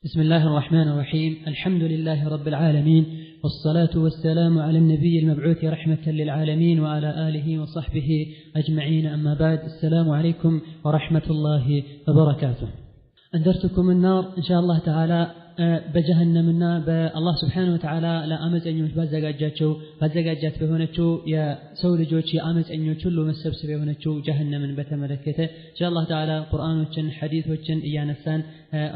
بسم الله الرحمن الرحيم. الحمد لله رب العالمين، والصلاة والسلام على النبي المبعوث رحمة للعالمين وعلى آله وصحبه أجمعين. أما بعد، السلام عليكم ورحمة الله وبركاته. أنذرتكم النار إن شاء الله تعالى بجهنمنا بالله سبحانه وتعالى لا أمز أن يوش بازجاجات بهونتشو يا سول جوتشي أمز أن يوشلو مسبسب بهونتشو جهنم بتملكته إن شاء الله تعالى قرآن وجن حديث وجن إيانسان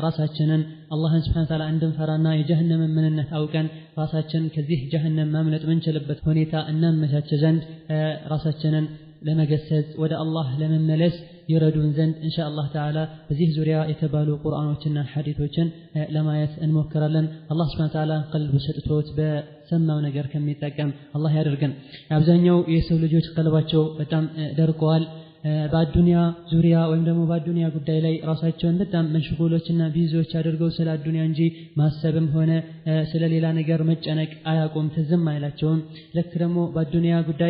راساتشنن الله سبحانه وتعالى عندهم فرانا جهنم من النه أو كان راساتشن كذيه جهنم مملت من شلبت هونيتا أنم مشاتشزند راساتشنن لما جسد ودا الله لمن ملس يردون زند إن شاء الله تعالى بزيه زوريا يتبالو قرآن وجنا حديث وجن لما يسأل مكر لن الله سبحانه وتعالى قلب ستوت بسمع ونجر كم يتقم الله يرجن عبزانيو يسول جوج قلباتشو بتم درقوال بعد الدنيا زوريا ويمدمو بعد الدنيا قد إلي راساتشون بتم مشغولوتنا بيزوش أدرجو سلا الدنيا نجي ما السبب هنا سلا ليلا نجر مجنك آياكم تزمع إلى لكرمو بعد الدنيا قد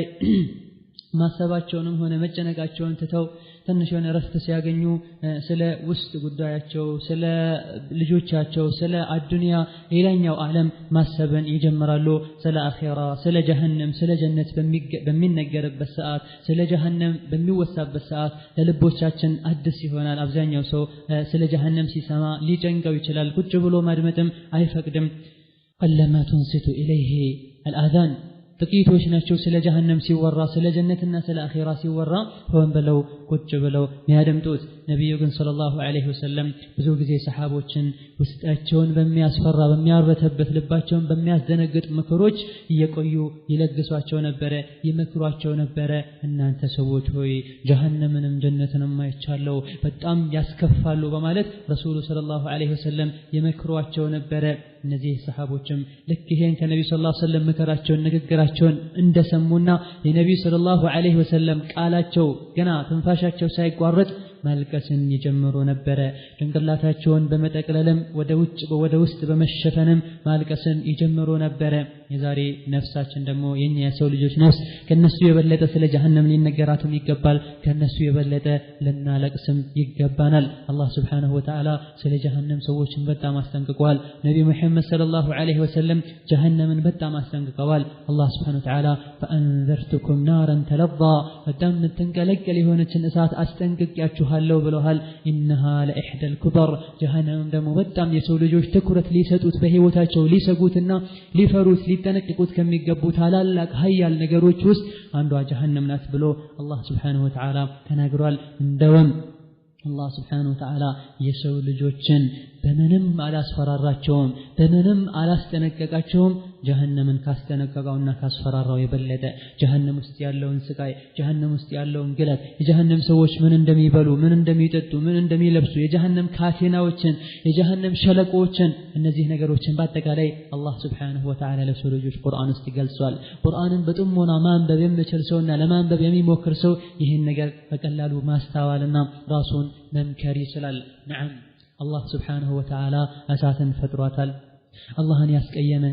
ማሰባቸውንም ሆነ መጨነቃቸውን ትተው ትንሽ የሆነ ረፍት ሲያገኙ ስለ ውስጥ ጉዳያቸው ስለ ልጆቻቸው ስለ አዱንያ ሌላኛው ዓለም ማሰብን ይጀምራሉ። ስለ አኺራ ስለ ጀሃነም ስለ ጀነት በሚነገርበት ሰዓት ስለ ጀሃነም በሚወሳበት ሰዓት ለልቦቻችን አዲስ ይሆናል። አብዛኛው ሰው ስለ ጀሃነም ሲሰማ ሊጨንቀው ይችላል። ቁጭ ብሎ ማድመጥም አይፈቅድም። ቀለማ ትንሲቱ ኢለይሂ አልአዛን ጥቂቶች ናቸው ስለ ጀሃነም ሲወራ ስለ ጀነትና ስለ አኺራ ሲወራ ሆን ብለው ቁጭ ብለው የሚያደምጡት። ነብዩ ግን ሰለላሁ ዐለይሂ ወሰለም ብዙ ጊዜ ሰሃቦችን ውስጣቸውን በሚያስፈራ በሚያርበተበት ልባቸውን በሚያስደነግጥ ምክሮች እየቆዩ ይለግሷቸው ነበረ፣ ይመክሯቸው ነበረ። እናንተ ሰዎች ሆይ ጀሃነምንም ጀነትንም አይቻለው በጣም ያስከፋሉ በማለት ረሱሉ ሰለላሁ ዐለይሂ ወሰለም ይመክሯቸው ነበረ። እነዚህ ሰሃቦችም ልክ ይሄን ከነብዩ ሰለላሁ ዐለይሂ ወሰለም ምክራቸውን ንግግራቸውን እንደሰሙና የነብዩ ሰለላሁ ዐለይሂ ወሰለም ቃላቸው ገና ትንፋሻቸው ሳይቋረጥ ማልቀስን ይጀምሩ ነበረ። ጭንቅላታቸውን በመጠቅለልም ወደ ውስጥ በመሸፈንም ማልቀስን ይጀምሩ ነበረ። የዛሬ ነፍሳችን ደግሞ የኛ የሰው ልጆች ነፍስ ከነሱ የበለጠ ስለ ጀሃነም ሊነገራትም ይገባል፣ ከነሱ የበለጠ ልናለቅስም ይገባናል። አላህ Subhanahu Wa Ta'ala ስለ ጀሃነም ሰዎችን በጣም አስጠንቅቋል። ነብዩ መሐመድ ሰለላሁ ዐለይሂ ወሰለም ጀሃነምን በጣም አስጠንቅቀዋል። አላህ Subhanahu Wa Ta'ala فأنذرتكم نارا تلظى በጣም ተንቀለቀል የሆነችን እሳት አስጠንቅቂያችኋለሁ ብለዋል። إنها لإحدى الكبر ጀሃነም ደግሞ በጣም የሰው ልጆች ትኩረት ሊሰጡት በህይወታቸው ሊሰጉትና ሊፈሩት ሊጠነቀቁት ከሚገቡ ታላላቅ ኃያል ነገሮች ውስጥ አንዷ ጀሃነም ናት ብሎ አላህ Subhanahu Wa Ta'ala ተናግሯል። እንደውም አላህ Subhanahu Wa Ta'ala የሰው ልጆችን በምንም አላስፈራራቸውም፣ በምንም አላስጠነቀቃቸውም። ጀሃነምን ካስጠነቀቀውና ካስፈራራው የበለጠ ጀሃነም ውስጥ ያለውን ስቃይ፣ ጀሃነም ውስጥ ያለውን ግለት፣ የጀሃነም ሰዎች ምን እንደሚበሉ፣ ምን እንደሚጠጡ፣ ምን እንደሚለብሱ፣ የጀሃነም ካቴናዎችን፣ የጀሃነም ሸለቆችን፣ እነዚህ ነገሮችን በአጠቃላይ አላህ Subhanahu Wa Ta'ala ለሰው ልጆች ቁርአን ውስጥ ይገልጻል። ቁርአንን በጥሞና ማንበብ የሚችል ሰውና ለማንበብ የሚሞክር ሰው ይህን ነገር በቀላሉ ማስተዋልና ራሱን መምከር ይችላል። ነዓም አላህ Subhanahu Wa Ta'ala እሳትን ፈጥሯታል። አላህን ያስቀየመ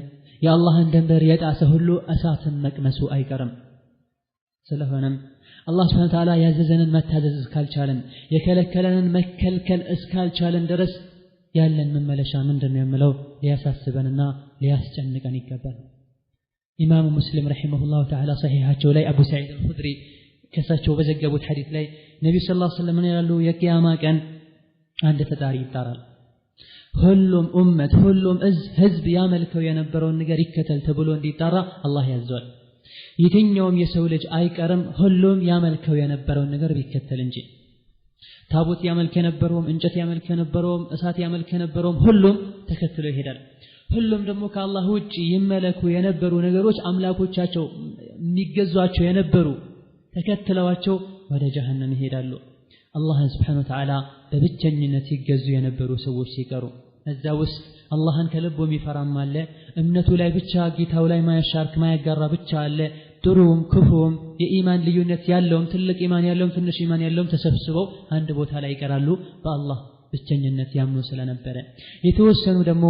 የአላህን ድንበር የጣሰ ሁሉ እሳትን መቅመሱ አይቀርም። ስለሆነም አላህ Subhanahu Wa Ta'ala ያዘዘንን መታዘዝ እስካልቻለን የከለከለንን መከልከል እስካልቻለን ድረስ ያለን መመለሻ ምንድነው የምለው ሊያሳስበንና ሊያስጨንቀን ይገባል። ኢማሙ ሙስሊም ረሂመሁላሁ ተዓላ ሰሂሃቸው ላይ አቡ ሰዒድ አልኹድሪ ከሳቸው በዘገቡት ሐዲስ ላይ ነብዩ ሰለላሁ ዐለይሂ ወሰለም ያሉ የቂያማ ቀን አንድ ፈጣሪ ይጣራል። ሁሉም ኡመት ሁሉም ህዝብ ያመልከው የነበረውን ነገር ይከተል ተብሎ እንዲጣራ አላህ ያዟል። የትኛውም የሰው ልጅ አይቀርም ሁሉም ያመልከው የነበረውን ነገር ቢከተል እንጂ ታቦት ያመልክ የነበረውም እንጨት ያመልክ የነበረውም እሳት ያመልክ የነበረውም ሁሉም ተከትሎ ይሄዳል። ሁሉም ደግሞ ከአላህ ውጪ ይመለኩ የነበሩ ነገሮች አምላኮቻቸው የሚገዟቸው የነበሩ ተከትለዋቸው ወደ ጀሃነም ይሄዳሉ። አላህ Subhanahu Wa Ta'ala በብቸኝነት ይገዙ የነበሩ ሰዎች ሲቀሩ እዛ ውስጥ አላህን ከልቡ የሚፈራም አለ፣ እምነቱ ላይ ብቻ ጌታው ላይ ማያሻርክ ማያጋራ ብቻ አለ። ጥሩም ክፉም የኢማን ልዩነት ያለውም ትልቅ ኢማን ያለውም ትንሽ ኢማን ያለውም ተሰብስበው አንድ ቦታ ላይ ይቀራሉ በአላህ ብቸኝነት ያምኑ ስለነበረ። የተወሰኑ ደግሞ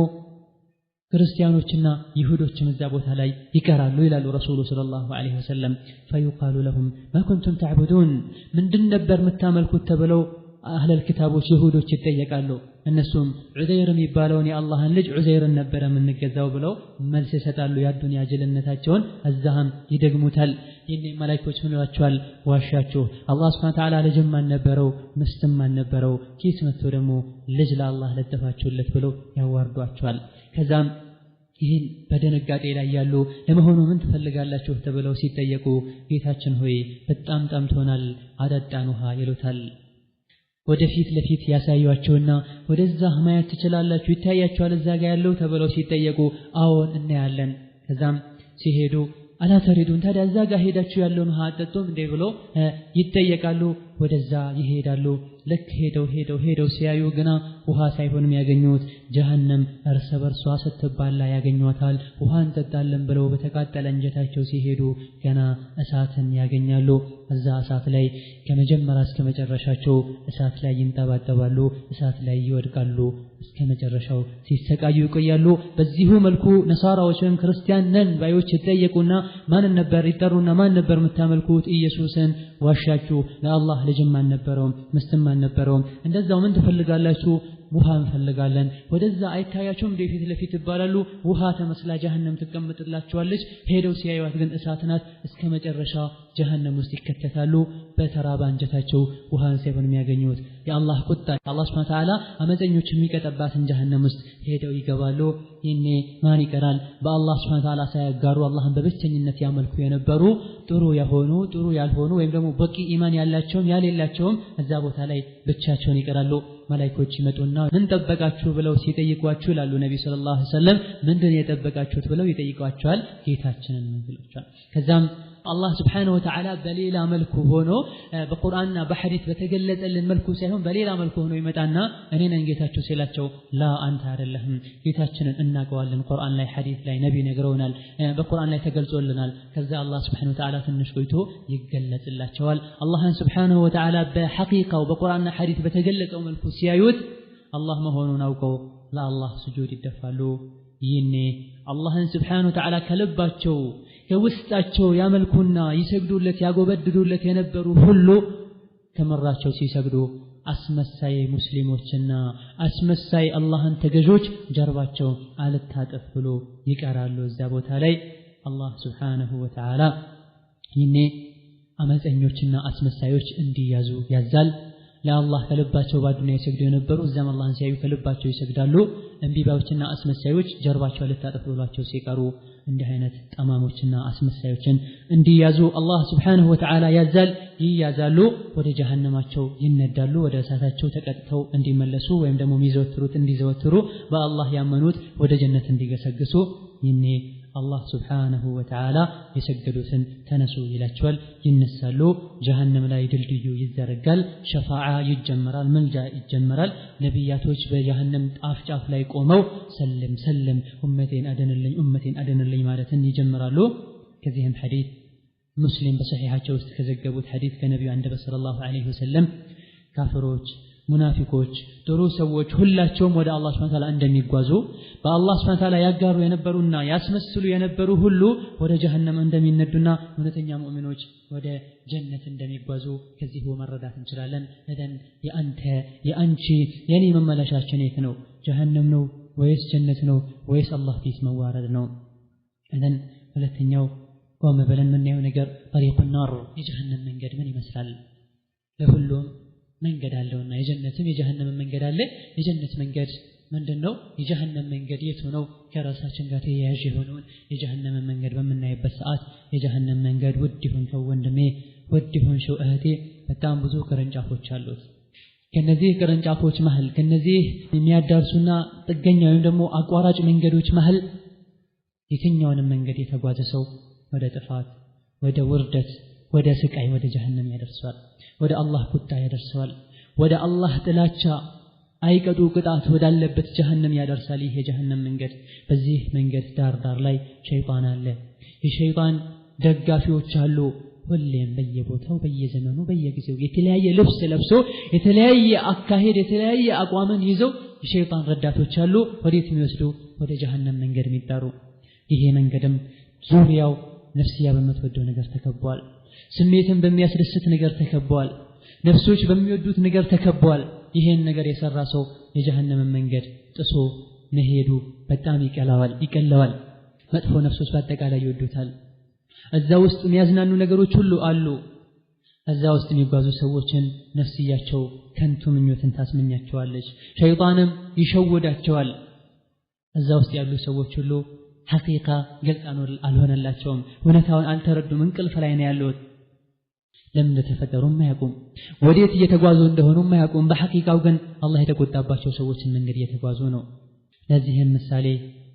ክርስቲያኖችና ይሁዶችም እዛ ቦታ ላይ ይቀራሉ ይላሉ ረሱሉ ሰለላሁ ዐለይሂ ወሰለም። فيقال لهم ما كنتم تعبدون ምንድን ነበር የምታመልኩት ተብለው አህለል ኪታቦች ይሁዶች ይጠየቃሉ እነሱም ዑዘይር የሚባለውን የአላህን ልጅ ዑዘይርን ነበር የምንገዛው ብለው መልስ ይሰጣሉ የአዱንያ ጅልነታቸውን እዛም ይደግሙታል ይሄን መላእክቶች ምን ይሏቸዋል ዋሻችሁ አላህ Subhanahu Wa Ta'ala ልጅም አልነበረው ምስትም አልነበረው ኪስ መጥቶ ደግሞ ልጅ ለአላህ ለጠፋችሁለት ብለው ያዋርዷቸዋል ከዛም ይህን በደነጋጤ ላይ ያሉ ለመሆኑ ምን ትፈልጋላችሁ ተብለው ሲጠየቁ ጌታችን ሆይ በጣም ጠምቶናል አጠጣን ውሃ ይሉታል ወደፊት ለፊት ያሳዩአቸውና ወደዛ ማየት ትችላላችሁ ይታያችኋል እዛ ጋር ያለው ተብለው ሲጠየቁ አዎን እናያለን ከዛም ሲሄዱ አላ ተሪዱን ታዲያ እዛ ጋር ሄዳችሁ ያለውን ውሃ አጠጡም እንዴ ብሎ ይጠየቃሉ ወደዛ ይሄዳሉ ለክ ሄደው ሲያዩ ግና ውሃ ሳይሆንም ያገኙት ጀሃነም እርስ በርሷ ስትባላ ያገኙታል ውሃን ጠጣለን ብለው በተቃጠለ እንጀታቸው ሲሄዱ ገና እሳትን ያገኛሉ እዛ እሳት ላይ ከመጀመሪያ እስከ መጨረሻቸው እሳት ላይ ይንጠባጠባሉ እሳት ላይ ይወድቃሉ እስከ መጨረሻው ሲሰቃዩ ይቆያሉ በዚሁ መልኩ ነሳራዎችም ክርስቲያን ነን ባዮች ይጠየቁና ማን ነበር ይጠሩና ማን ነበር የምታመልኩት ኢየሱስን ዋሻችሁ ለአላህ ልጅም አልነበረውም ምስትም አልነበረውም እንደዛው ምን ትፈልጋላችሁ ውሃ እንፈልጋለን ወደዛ አይታያቸውም ለፊት ለፊት ይባላሉ ውሃ ተመስላ ጀሃነም ተቀምጥላቸዋለች ሄደው ሲያዩት ግን እሳት ናት እስከ መጨረሻ ጀሃነም ውስጥ ይከተታሉ በተራባ እንጀታቸው ውሃን ሳይሆን የሚያገኙት የአላህ ቁጣ አላህ Subhanahu Wa Ta'ala አመፀኞች የሚቀጠባትን ጀሃነም ውስጥ ሄደው ይገባሉ ይኔ ማን ይቀራል በአላህ Subhanahu Wa Ta'ala ሳያጋሩ አላህን በብቸኝነት ያመልኩ የነበሩ ጥሩ የሆኑ ጥሩ ያልሆኑ ወይም ደግሞ በቂ ኢማን ያላቸውም ያሌላቸውም እዛ ቦታ ላይ ብቻቸውን ይቀራሉ መላእክቶች ይመጡና ምን ተጠበቃችሁ ብለው ሲጠይቋችሁ ይላሉ ነብዩ ሰለላሁ ዐለይሂ ወሰለም ምንድን የጠበቃችሁት ብለው ይጠይቋቸዋል ጌታችንን ይላቸዋል ከዛም አላህ Subhanahu Wa Ta'ala በሌላ መልኩ ሆኖ በቁርአንና በሐዲስ በተገለጸልን መልኩ ሳይሆን በሌላ መልኩ ሆኖ ይመጣና እኔ ነኝ ጌታችሁ ሲላቸው ላ አንተ አይደለህም ጌታችንን እናቀዋለን ቁርአን ላይ ሐዲስ ላይ ነብይ ነግረውናል በቁርአን ላይ ተገልጾልናል ከዛ አላህ Subhanahu Wa Ta'ala ትንሽ ቆይቶ ይገለጽላቸዋል አላህን Subhanahu Wa Ta'ala በሐቂቃው በቁርአንና ሐዲስ በተገለጸው መልኩ ሲያዩት አላህ መሆኑን አውቀው ለአላህ ስጁድ ይደፋሉ ይኔ አላህን Subhanahu Wa Ta'ala ከልባቸው ከውስጣቸው ያመልኩና ይሰግዱለት ያጎበድዱለት የነበሩ ሁሉ ከመራቸው ሲሰግዱ አስመሳይ ሙስሊሞችና አስመሳይ አላህን ተገዦች ጀርባቸው አልታጠፍ ብሎ ይቀራሉ እዛ ቦታ ላይ አላህ Subhanahu Wa Ta'ala ይኔ አመፀኞችና አስመሳዮች እንዲያዙ ያዛል ለአላህ ከልባቸው ባዱንያ ይሰግዱ የነበሩ እዛም አላህን ሲያዩ ከልባቸው ይሰግዳሉ እንቢባዎችና አስመሳዮች ጀርባቸው አልታጠፍ ብሏቸው ሲቀሩ እንዲህ አይነት ጠማሞችና አስመሳዮችን እንዲያዙ አላህ Subhanahu Wa Ta'ala ያዛል ይያዛሉ ወደ ጀሃነማቸው ይነዳሉ ወደ እሳታቸው ተቀጥተው እንዲመለሱ ወይም ደግሞ የሚዘወትሩት እንዲዘወትሩ በአላህ ያመኑት ወደ ጀነት እንዲገሰግሱ ይኔ አላህ Subhanahu Wa Ta'ala የሰገዱትን ተነሱ ይላቸዋል ይነሳሉ ጀሃነም ላይ ድልድዩ ይዘረጋል ሸፋዓ ይጀመራል መልጃ ይጀመራል ነብያቶች በጀሃነም ጫፍ ላይ ቆመው ሰለም ኡመቴን አደንልኝ ማለትን ይጀምራሉ ከዚህም ሐዲስ ሙስሊም በሰሒሐቸው ውስጥ ከዘገቡት ሐዲስ ከነብዩ አንደበት ሰለላሁ ዐለይሂ ወሰለም ካፍሮች ሙናፊቆች ጥሩ ሰዎች ሁላቸውም ወደ አላህ Subhanahu Wa Ta'ala እንደሚጓዙ በአላህ Subhanahu Wa Ta'ala ያጋሩ የነበሩና ያስመስሉ የነበሩ ሁሉ ወደ ጀሃነም እንደሚነዱና እውነተኛ ሙእሚኖች ወደ ጀነት እንደሚጓዙ ከዚህ መረዳት እንችላለን እደን የአንቺ የኔ መመለሻችን የት ነው ጀሃነም ነው ወይስ ጀነት ነው ወይስ አላህ ፊት መዋረድ ነው እደን ሁለተኛው ቆም ብለን የምናየው ነገር طريق النار የጀሃነም መንገድ ምን ይመስላል ለሁሉም መንገድ አለውና የጀነትም የጀሃነም መንገድ አለ የጀነት መንገድ ምንድነው የጀሃነም መንገድ የቱ ነው ከራሳችን ጋር ተያያዥ የሆነውን የጀሃነም መንገድ በመናይበት ሰዓት የጀሃነም መንገድ ውድ ይሁን ወንድሜ ውድ ይሁን እህቴ በጣም ብዙ ቅርንጫፎች አሉት ከነዚህ ቅርንጫፎች መሃል ከነዚህ የሚያዳርሱና ጥገኛ ወይም ደግሞ አቋራጭ መንገዶች መሃል የትኛውንም መንገድ የተጓዘ ሰው ወደ ጥፋት ወደ ውርደት ወደ ስቃይ ወደ ጀሃነም ያደርሳል ወደ አላህ ቁጣ ያደርሳል ወደ አላህ ጥላቻ አይቀጡ ቅጣት ወዳለበት ጀሃነም ያደርሳል ይሄ ጀሃነም መንገድ በዚህ መንገድ ዳር ላይ ሸይጣን አለ የሸይጣን ደጋፊዎች አሉ ሁሌም በየቦታው በየዘመኑ በየጊዜው የተለያየ ልብስ ለብሶ የተለያየ አካሄድ የተለያየ አቋምን ይዘው የሸይጣን ረዳቶች አሉ ወዴት የሚወስዱ ወደ ጀሃነም መንገድ የሚጣሩ ይሄ መንገድም ዙሪያው ነፍስያ በመትወደው ነገር ተከቧል ስሜትን በሚያስደስት ነገር ተከቧል ነፍሶች በሚወዱት ነገር ተከቧል ይሄን ነገር የሰራ ሰው የጀሃነም መንገድ ጥሶ መሄዱ በጣም ይቀለዋል መጥፎ ነፍሶች በአጠቃላይ ይወዱታል እዛ ውስጥ የሚያዝናኑ ነገሮች ሁሉ አሉ እዛ ውስጥ የሚጓዙ ሰዎችን ነፍስያቸው ከንቱ ምኞትን ታስመኛቸዋለች ሸይጣንም ይሸውዳቸዋል እዛ ውስጥ ያሉ ሰዎች ሁሉ ሐቂቃ ግልጽ አልሆነላቸውም እውነታውን አልተረዱም እንቅልፍ ላይ ነው ያሉት ለምን ተፈጠሩም ማያውቁም ወዴት እየተጓዙ እንደሆኑም ማያውቁም በሐቂቃው ግን አላህ የተቆጣባቸው ሰዎችን መንገድ እየተጓዙ ነው ለዚህም ምሳሌ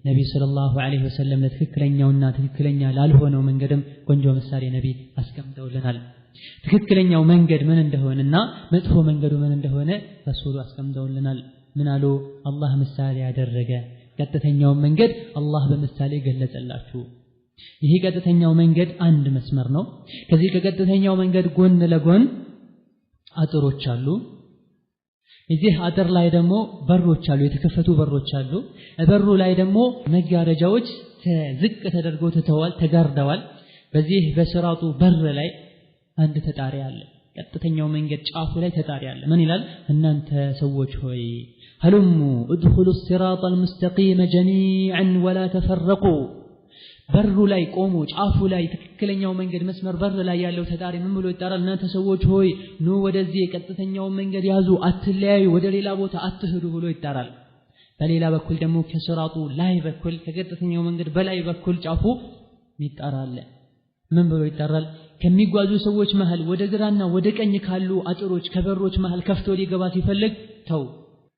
ነብዩ ሰለላሁ ዐለይሂ ወሰለም ለትክክለኛውና ትክክለኛ ላልሆነው መንገድም ቆንጆ ምሳሌ ነብይ አስቀምጠውልናል ትክክለኛው መንገድ ምን እንደሆነና መጥፎ መንገዱ ምን እንደሆነ ረሱሉ አስቀምጠውልናል ምን አሉ አላህ ምሳሌ ያደረገ ቀጥተኛው መንገድ አላህ በምሳሌ ገለጸላችሁ ይሄ ቀጥተኛው መንገድ አንድ መስመር ነው ከዚህ ከቀጥተኛው መንገድ ጎን ለጎን አጥሮች አሉ እዚህ አጥር ላይ ደግሞ በሮች አሉ የተከፈቱ በሮች አሉ በሩ ላይ ደግሞ መጋረጃዎች ዝቅ ተደርገው ተጋርደዋል በዚህ በስራቱ በር ላይ አንድ ተጣሪ አለ ቀጥተኛው መንገድ ጫፉ ላይ ተጣሪ አለ ምን ይላል እናንተ ሰዎች ሆይ هلموا ادخلوا الصراط المستقيم جميعا ولا تفرقوا በሩ ላይ ቆሙ ጫፉ ላይ ትክክለኛው መንገድ መስመር በር ላይ ያለው ተጣሪ ምን ብሎ ይጣራል እናንተ ሰዎች ሆይ ኑ ወደዚህ ቀጥተኛው መንገድ ያዙ አትለያዩ ወደ ሌላ ቦታ አትሄዱ ብሎ ይጣራል በሌላ በኩል ደግሞ ከስራቱ ላይ በኩል ከቀጥተኛው መንገድ በላይ በኩል ጫፉ ይጣራል ምን ብሎ ይጣራል ከሚጓዙ ሰዎች መሃል ወደ ግራና ወደ ቀኝ ካሉ አጥሮች ከበሮች መሃል ከፍቶ ሊገባ ሲፈልግ ተው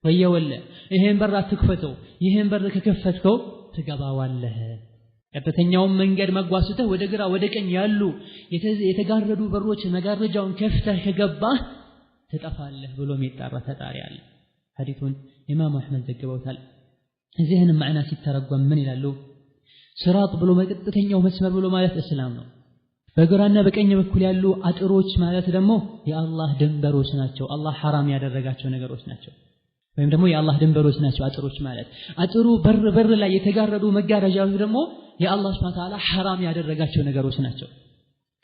ወየወለ ይሄን በር አትክፈተው ይሄን በር ከከፈትከው ትገባዋለህ ቀጥተኛው መንገድ መጓስተህ ወደ ግራ ወደ ቀኝ ያሉ የተጋረዱ በሮች መጋረጃውን ከፍተህ ከገባህ ትጠፋለህ ብሎ የሚጣራ ተጣሪ አለ ሐዲሱን ኢማም አህመድ ዘግበውታል እዚህን ማዕና ሲተረጎም ምን ይላሉ ሲራጥ ብሎ መቀጥተኛው መስመር ብሎ ማለት እስላም ነው በግራና በቀኝ በኩል ያሉ አጥሮች ማለት ደግሞ የአላህ ድንበሮች ናቸው አላህ حرام ያደረጋቸው ነገሮች ናቸው ወይም ደግሞ የአላህ ድንበሮች ናቸው አጥሮች ማለት አጥሩ በር ላይ የተጋረዱ መጋረጃዎች ደግሞ የአላህ Subhanahu Ta'ala حرام ያደረጋቸው ነገሮች ናቸው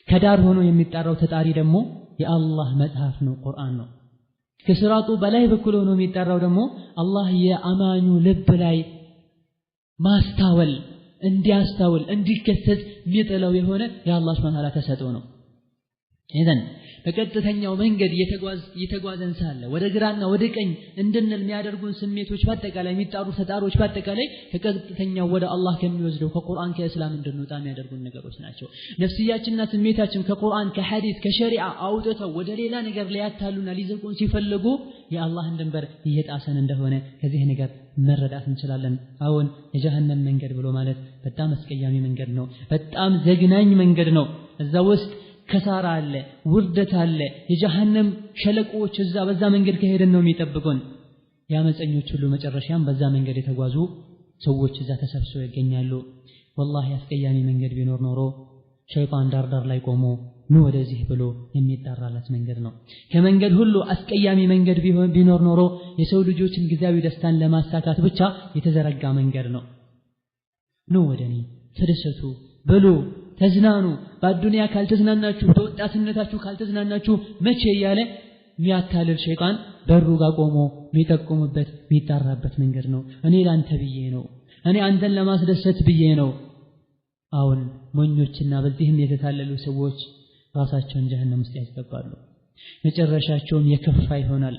ከዳር ሆኖ የሚጣራው ተጣሪ ደግሞ የአላህ መጽሐፍ ነው ቁርአን ነው ከስራጡ በላይ በኩል ሆኖ የሚጣራው ደግሞ አላህ የአማኙ ልብ ላይ ማስተዋል እንዲያስተውል እንዲከሰት የሚጥለው የሆነ የአላህ Subhanahu Ta'ala ተሰጥኦ ነው ኢዘን በቀጥተኛው መንገድ የተጓዘን ሳለ ወደ ግራና ወደ ቀኝ እንድንል የሚያደርጉን ስሜቶች በአጠቃላይ የሚጣሩ ተጣሮች በአጠቃላይ ከቀጥተኛው ወደ አላህ ከሚወስደው ከቁርአን ከእስላም እንድንወጣ የሚያደርጉን ነገሮች ናቸው ነፍስያችንና ስሜታችን ከቁርአን ከሐዲስ ከሸሪዓ አውጥተው ወደ ሌላ ነገር ሊያታሉና ሊዘቁን ሲፈልጉ የአላህን ድንበር እየጣሰን እንደሆነ ከዚህ ነገር መረዳት እንችላለን አሁን የጀሃነም መንገድ ብሎ ማለት በጣም አስቀያሚ መንገድ ነው በጣም ዘግናኝ መንገድ ነው እዛ ውስጥ ከሳራ አለ ውርደት አለ የጀሃነም ሸለቆች እዛ በዛ መንገድ ከሄደን ነው የሚጠብቁን ያመፀኞች ሁሉ መጨረሻም በዛ መንገድ የተጓዙ ሰዎች እዛ ተሰብስበው ይገኛሉ والله አስቀያሚ መንገድ ቢኖር ኖሮ ሸይጣን ዳር ላይ ቆሞ ኑ ወደዚህ ብሎ የሚጣራላት መንገድ ነው ከመንገድ ሁሉ አስቀያሚ መንገድ ቢኖር ኖሮ የሰው ልጆችን ጊዜያዊ ደስታን ለማሳካት ብቻ የተዘረጋ መንገድ ነው ኑ ወደኔ ተደሰቱ ብሉ ተዝናኑ በአዱንያ ካልተዝናናችሁ በወጣትነታችሁ ካልተዝናናችሁ መቼ ያለ የሚያታልል ሸይጣን በሩ ጋር ቆሞ የሚጠቁምበት የሚጣራበት መንገድ ነው እኔ ላንተ ብዬ ነው እኔ አንተን ለማስደሰት ብዬ ነው አሁን ሞኞችና በዚህም የተታለሉ ሰዎች ራሳቸውን ጀሃነም ውስጥ ያስገባሉ መጨረሻቸውም የከፋ ይሆናል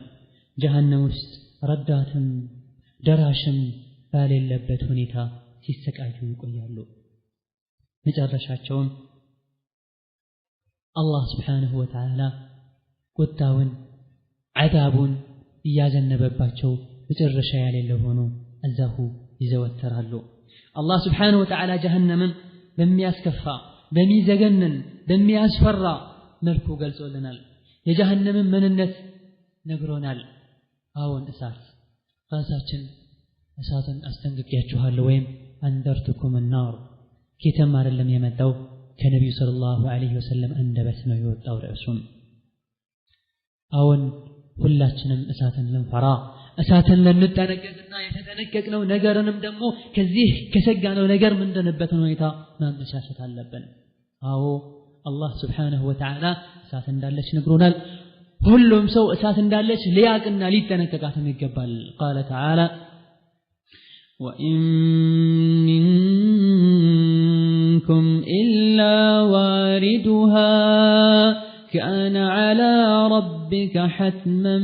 ጀሃነም ውስጥ ረዳትም ደራሽም ባሌለበት ሁኔታ ሲሰቃዩ ይቆያሉ መጨረሻቸውም አላህ Subhanahu Wa Ta'ala ቁጣውን عذابን እያዘነበባቸው መጨረሻ ያሌለው ሆኖ እዛሁ ይዘወተራሉ አላህ Subhanahu Wa Ta'ala ጀሃነምን በሚያስከፋ በሚዘገነን በሚያስፈራ መልኩ ገልጾልናል የጀሃነምን ምንነት ነግሮናል አሁን እሳት ራሳችን እሳትን አስጠንቅቄያችኋለሁ ወይም አንደርቱኩም النار كتم አይደለም የመጣው ከነብዩ ሰለላሁ ዐለይሂ ወሰለም አንደበት ነው የወጣው ራሱን አሁን ሁላችንም እሳትን ልንፈራ እሳትን ልንጠነቀቅና የተጠነቀቅነው ነገርንም ደግሞ ከዚህ ከሰጋነው ነገር ምንድነበት ሁኔታ ማመቻቸት አለብን አዎ አላህ Subhanahu Wa Ta'ala እሳት እንዳለች ነግሮናል ሁሉም ሰው እሳት እንዳለች ሊያቅና ሊጠነቀቃትም ይገባል قال تعالى وإن منكم إلا واردها كان على ربك حتما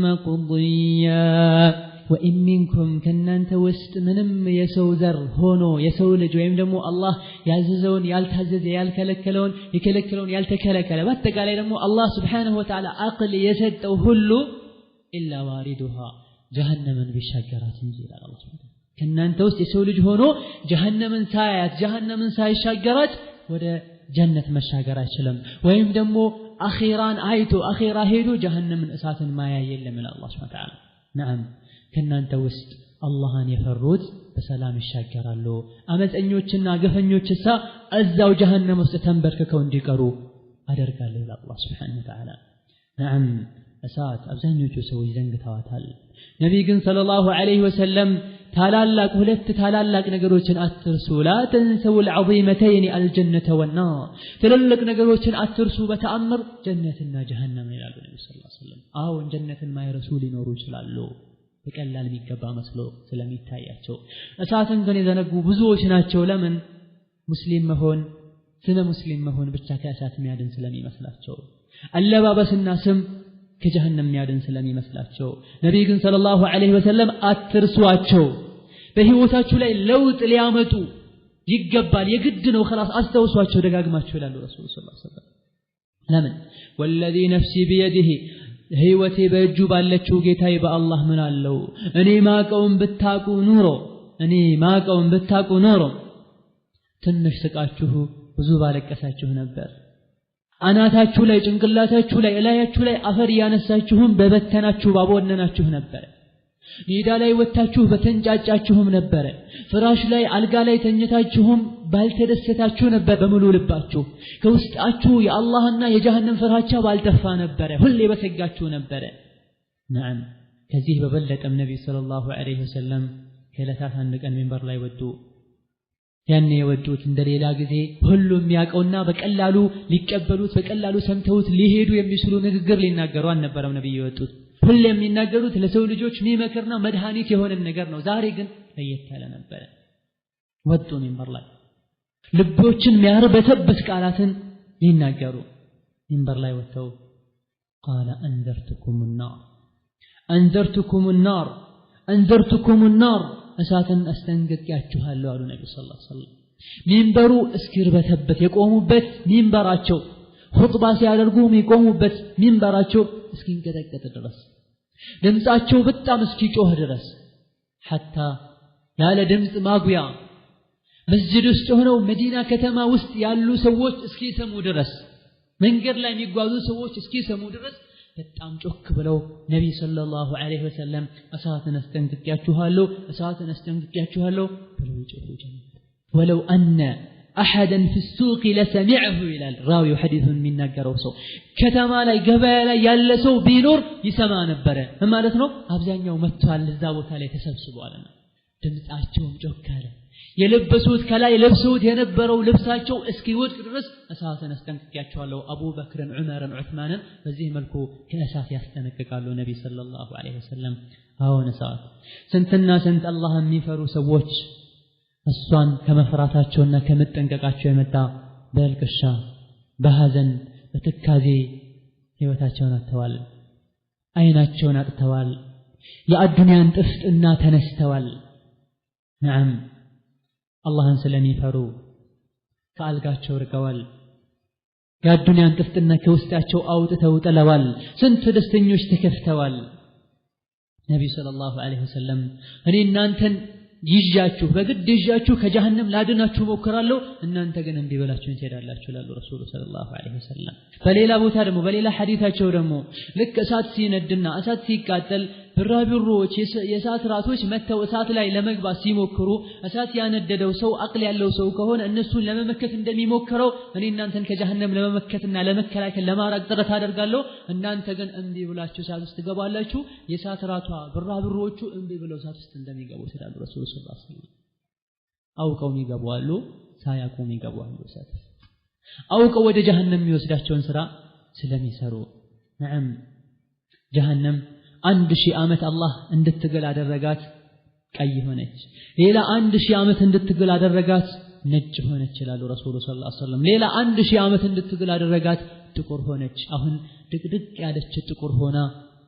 مقضيا وإن منكم كنانت وسط منم يسو ذر هونو يسو لج ወይም ደግሞ አላህ ያዘዘውን ያልታዘዘ ያልከለከለውን የከለከለውን ያልተከለከለ በአጠቃላይ ደግሞ አላህ Subhanahu Wa Ta'ala አቅል የሰጠው ሁሉ إلا واردها جهنمን ቢሻገራት እንጂ ይላል አላህ Subhanahu ከናንተ ውስጥ የሰው ልጅ ሆኖ ጀሃነምን ሳያት ጀሃነምን ሳይሻገራት ወደ ጀነት መሻገር አይችልም ወይም ደግሞ አኺራን አይቶ አኺራ ሄዶ ጀሃነምን እሳትን ማያይ የለም ይላል አላህ Subhanahu Wa Ta'ala نعم ከናንተ ውስጥ አላህን የፈሩት በሰላም ይሻገራሉ አመፀኞችና ገፈኞችሳ እዛው ጀሃነም ውስጥ ተንበርክከው እንዲቀሩ አደርጋለሁ ይላል አላህ Subhanahu Wa Ta'ala نعم እሳት አብዛኞቹ ሰዎች ዘንግተዋታል ነብይ ግን ሰለላሁ ዐለይሂ ወሰለም ታላላቅ ሁለት ታላላቅ ነገሮችን አትርሱ لا تنسوا العظيمتين الجنة والنار ትልልቅ ነገሮችን አትርሱ በተአምር ጀነትና ጀሃነም ይላሉ ነብዩ ሰለላሁ ዐለይሂ ወሰለም አዎ ጀነትን ማይረሱ ሊኖሩ ይችላሉ በቀላል የሚገባ መስሎ ስለሚታያቸው እሳትን ግን የዘነጉ ብዙዎች ናቸው ለምን ሙስሊም መሆን ስለ ሙስሊም መሆን ብቻ ከእሳት የሚያድን ስለሚመስላቸው አለባበስና ስም ከጀሃነም የሚያድን ስለሚመስላቸው ነብይ ግን ሰለላሁ ዐለይሂ ወሰለም አትርሷቸው በህይወታችሁ ላይ ለውጥ ሊያመጡ ይገባል የግድ ነው خلاص አስተውሷቸው ደጋግማቸው ይላሉ ረሱል ሰለላሁ ዐለይሂ ወሰለም ለምን والذي نفسي بيده ህይወቴ በእጁ ባለችው ጌታዬ በአላህ ምን አለው እኔ ማቀውን ብታቁ ኖሮ ትንሽ ስቃችሁ ብዙ ባለቀሳችሁ ነበር አናታችሁ ላይ ጭንቅላታችሁ ላይ እላያችሁ ላይ አፈር ያነሳችሁም በበተናችሁ ባቦነናችሁ ነበር ሜዳ ላይ ወጣችሁ በተንጫጫችሁም ነበር ፍራሽ ላይ አልጋ ላይ ተኝታችሁም ባልተደሰታችሁ ነበር በሙሉ ልባችሁ ከውስጣችሁ የአላህና የጀሃነም ፍራቻ ባልጠፋ ነበር ሁሌ በሰጋችሁ ነበር نعم ከዚህ በበለጠም ነብይ ሰለላሁ ዐለይሂ ወሰለም ከለታት አንድ ቀን ሚንበር ላይ ወጡ ያኔ የወጡት እንደሌላ ጊዜ ሁሉም ያቀውና በቀላሉ ሊቀበሉት በቀላሉ ሰምተውት ሊሄዱ የሚችሉ ንግግር ሊናገሩ አልነበረም ነብይ የወጡት ሁሌ የሚናገሩት ለሰው ልጆች ሚመክርና መድኃኒት የሆነ ነገር ነው ዛሬ ግን ለየት ያለ ነበር ወጡ ሚንበር ላይ ልቦችን የሚያርበተበት ቃላትን ሊናገሩ ሚንበር ላይ ወጥተው قال انذرتكم النار እሳትን አስጠንቅቄያችኋለሁ አሉ ነብዩ ሰለላሁ ዐለይሂ ወሰለም ሚንበሩ እስኪርበተበት የቆሙበት ሚንበራቸው ኹጥባ ሲያደርጉ የሚቆሙበት ሚንበራቸው እስኪንቀጠቀጥ ድረስ ድምጻቸው በጣም እስኪጮህ ድረስ حتى ያለ ድምጽ ማጉያ መስጂድ ውስጥ ሆነው መዲና ከተማ ውስጥ ያሉ ሰዎች እስኪሰሙ ድረስ መንገድ ላይ የሚጓዙ ሰዎች እስኪሰሙ ድረስ በጣም ጮክ ብለው ነብይ ሰለላሁ ዐለይሂ ወሰለም እሳትን አስጠንቅቄያችኋለሁ ብለው ይጮሁ ጀመሩ ولو ان احدا في السوق لسمعه ይላል ራዊው ሐዲሱን የሚናገረው ሰው ከተማ ላይ ገበያ ላይ ያለ ሰው ቢኖር ይሰማ ነበር ማለት ነው አብዛኛው መጥቷል እዛ ቦታ ላይ ተሰብስቧልና ድምጻቸው ጮክ አለ የለበሱት ከላይ ለብሰውት የነበረው ልብሳቸው እስኪወድቅ ድረስ እሳትን አስጠንቅቄያቸዋለሁ አቡበክርን ዑመርን ዑስማንን በዚህ መልኩ ከእሳት ያስጠነቅቃሉ ነብይ ሰለላሁ ዐለይሂ ወሰለም አሁን እሳት ስንትና ስንት አላህ የሚፈሩ ሰዎች እሷን ከመፍራታቸውና ከመጠንቀቃቸው የመጣ በልቅሻ በሐዘን በትካዜ ህይወታቸውን አጥተዋል አይናቸውን አጥተዋል የአዱንያን ጥፍጥና ተነስተዋል نعم አላህን ስለሚፈሩ ከአልጋቸው ርቀዋል የአዱንያን ጥፍጥና ከውስጣቸው አውጥተው ጥለዋል ስንት ደስተኞች ተከፍተዋል ነብዩ ሰለላሁ ዐለይሂ ወሰለም እኔ እናንተን ይዣችሁ በግድ ይዣችሁ ከጀሃነም ላድናችሁ ሞክራለሁ እናንተ ግን እንዲህ ብላችሁ ትሄዳላችሁ ይላሉ ረሱሉ ሰለላሁ ዐለይሂ ወሰለም በሌላ ቦታ ደግሞ በሌላ ሐዲታቸው ደግሞ ልክ እሳት ሲነድና እሳት ሲቃጠል ብራቢሮች የእሳት ራቶች መተው እሳት ላይ ለመግባት ሲሞክሩ እሳት ያነደደው ሰው አቅል ያለው ሰው ከሆነ እነሱን ለመመከት እንደሚሞክረው እኔ እናንተን ከጀሃነም ለመመከትና ለመከላከል ለማራቅ ጥረት አደርጋለሁ እናንተ ግን እንቢ ብላችሁ እሳት ውስጥ ትገባላችሁ የእሳት ራቷ ብራቢሮቹ እንቢ ብለው እሳት ውስጥ እንደሚገቡ ይላሉ ረሱሉ ሰለላሁ ዐለይሂ ወሰለም አውቀው ይገባሉ ሳያውቁም ይገባሉ እሳት አውቀው ወደ ጀሃነም የሚወስዳቸውን ስራ ስለሚሰሩ نعم جهنم 1000 ዓመት አላህ እንድትገል አደረጋት ቀይ ሆነች ሌላ 1000 ዓመት እንድትገል አደረጋት ነጭ ሆነች ይላሉ ረሱሉ ሰለላሁ ዐለይሂ ወሰለም ሌላ 1000 ዓመት እንድትገል አደረጋት ጥቁር ሆነች አሁን ድቅድቅ ያለች ጥቁር ሆና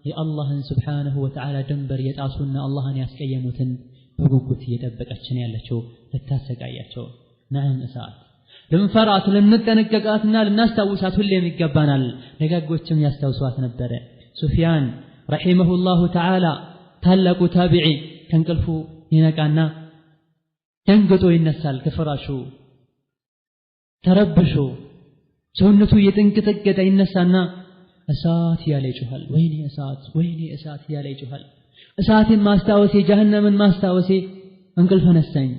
የአላህን Subhanahu Wa Ta'ala ድንበር የጣሱና አላህን ያስቀየሙትን በጉጉት እየጠበቀችን ያለችው ልታሰቃያቸው ነዓም እሳት ለምፈራት ለምንጠነቀቃትና ለናስታውሳት ሁሌም ይገባናል ደጋጎችም ያስታውሷት ነበር ሱፊያን ረሂመሁላሁ ተዓላ ታላቁ ታቢዒ ከንቅልፉ ይነቃና ደንግጦ ይነሳል ከፍራሹ ተረብሾ ሰውነቱ እየተንቀጠቀጠ ይነሳና እሳት ያለ ይጮሃል ወይኔ እሳት ያለ ይጮሃል እሳትን ማስታወሴ ጀሃነምን ማስታወሴ እንቅልፍ ነሳኝ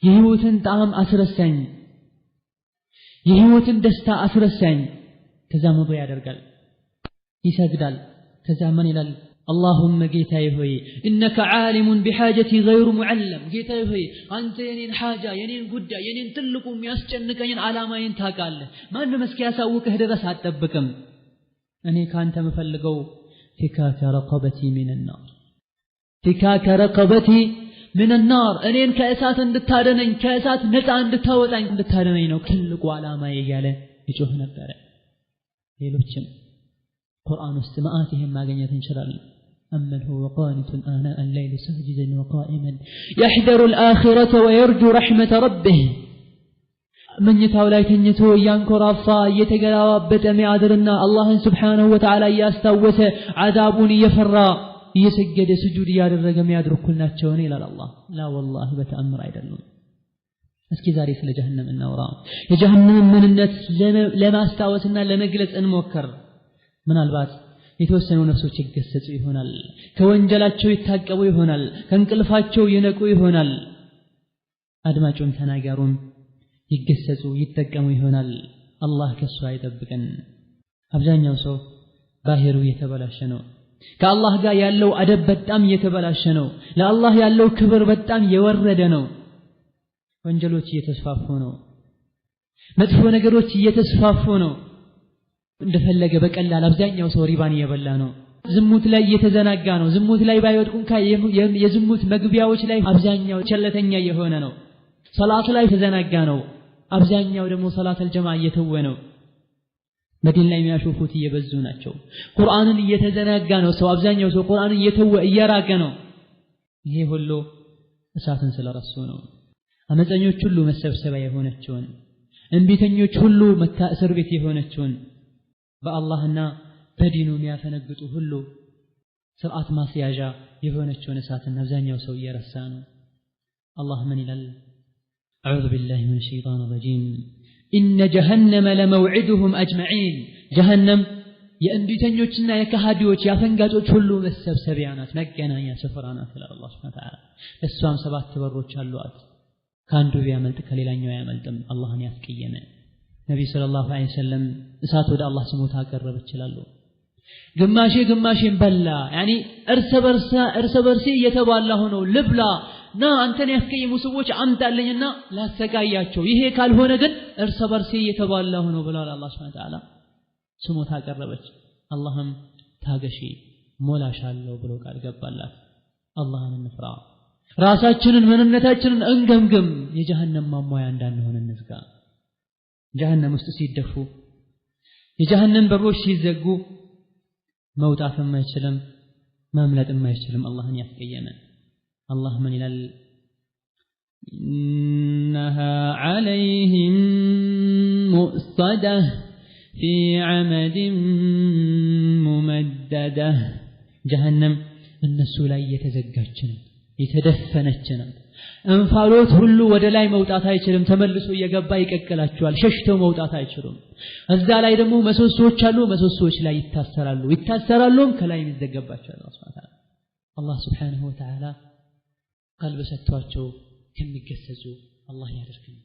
የህይወትን ጣዕም አስረሳኝ የህይወትን ደስታ አስረሳኝ ከዛ መዶ ያደርጋል ይሰግዳል ከዛ ምን ይላል اللهم ጌታዬ ሆይ انك عالم بحاجتي غير معلم ጌታዬ ሆይ አንተ የኔን حاجه የኔን ጉዳይ የኔን ትልቁ የሚያስጨንቀኝን ዓላማዬን ታውቃለህ ማንም እስኪያሳውቅህ ድረስ አትጠብቅም እኔ ካንተ መፈልገው فكاك رقبتي من النار فكاك رقبتي من النار እኔን ከእሳት እንድታደነኝ ከእሳት ነፃ እንድታወጣኝ ነው ትልቁ ዓላማዬ እያለ ይጮህ ነበር ሌሎችም ቁርአን ውስጥ ማአቲህም ማግኘት እንችላለን أمن هو قانت آناء الليل ساجدا وقائما يحذر الآخرة ويرجو رحمة ربه من يتاولاي تنيتو ينكرافا يتغلاوبت ميادرنا الله سبحانه وتعالى يستوس عذابون يفرا يسجد سجود ያደረገ የሚያድርኩልናቸውን ይላል አላህ لا والله በተአምር አይደለም እስኪ ዛሬ ስለ ጀሃነም እናውራ የጀሃነም ምንነት ለማስታወስና ለመግለጽ እንሞክር ምናልባት የተወሰኑ ነፍሶች ይገሰጹ ይሆናል ከወንጀላቸው ይታቀቡ ይሆናል ከንቅልፋቸው ይነቁ ይሆናል አድማጩን ተናጋሩን ይገሰጹ ይጠቀሙ ይሆናል አላህ ከሱ አይጠብቀን አብዛኛው ሰው ባህሩ የተበላሸ ነው ከአላህ ጋር ያለው አደብ በጣም የተበላሸ ነው ለአላህ ያለው ክብር በጣም የወረደ ነው ወንጀሎች እየተስፋፉ ነው መጥፎ ነገሮች እየተስፋፉ ነው እንደፈለገ በቀላል አብዛኛው ሰው ሪባን እየበላ ነው ዝሙት ላይ እየተዘናጋ ነው ዝሙት ላይ ባይወድቁ የዝሙት መግቢያዎች ላይ አብዛኛው ቸለተኛ የሆነ ነው ሶላት ላይ ተዘናጋ ነው አብዛኛው ደግሞ ሶላት አልጀማዓ እየተወ ነው መዲና ላይ የሚያሾፉት እየበዙ ናቸው ቁርአንን እየተዘናጋ ነው ሰው አብዛኛው ሰው ቁርአንን እየተወ እየራቀ ነው ይሄ ሁሉ እሳትን ስለረሱ ነው አመፀኞች ሁሉ መሰብሰቢያ የሆነችውን እንቢተኞች ሁሉ መካ እስር ቤት የሆነችውን በአላህና በዲኑ የሚያፈነግጡ ሁሉ ስርዓት ማስያዣ የሆነችውን እሳትን አብዛኛው ሰው እየረሳ ነው አላህ ምን ይላል أعوذ بالله من الشيطان الرجيم إن جهنم لموعدهم أجمعين جهنم የእንቢተኞችና የካሃዲዎች ያፈንጋጮች ሁሉ መሰብሰቢያ ናት መገናኛ ስፍራ ናት ይላል አላህ Subhanahu Wa Ta'ala እሷም 7 በሮች አሏት ካንዱ ቢያመልጥ ከሌላኛው ያመልጥም አላህን ያስቀየመ ነብዩ ሰለላሁ ዐለይሂ ወሰለም እሳት ወደ አላህ ስሞታ አቀረበ ይችላል ግማሽን በላ يعني እርስ በርሲ እየተባላ ሆኖ ልብላ ና አንተን ያስቀየሙ ሰዎች አምጣልኝና ላሰቃያቸው ይሄ ካልሆነ ግን እርስ በርሲ እየተባላ ሆኖ ብሏል አላህ Subhanahu Wa Ta'ala ስሞታ አቀረበች አላህም ታገሺ ሞላሻለሁ ብሎ ቃል ገባላት አላህን እንፍራ ራሳችንን ምንነታችንን እንገምግም የጀሃነም ማሟያ እንዳንሆን እንዝጋ ጀሃነም ውስጥ ሲደፉ የጀሃነም በሮች ሲዘጉ መውጣትም አይችልም ማምለጥም አይችልም አላህን ያስቀየመ አላህ ምን ይላል إنها عليهم مؤصدة في عمد ممددة جهنم الناس لا يتزجاجن يتدفنجن እንፋሎት ሁሉ ወደ ላይ መውጣት አይችልም ተመልሶ እየገባ ይቀቀላቸዋል ሸሽተው መውጣት አይችሉም እዛ ላይ ደግሞ መሰሶች አሉ መሰሶች ላይ ይታሰራሉም ከላይ ይዘጋባቸዋል አላህ Subhanahu Wa Ta'ala ቀልብ ሰጥቷቸው ከሚገሰጹ አላህ ያደርገን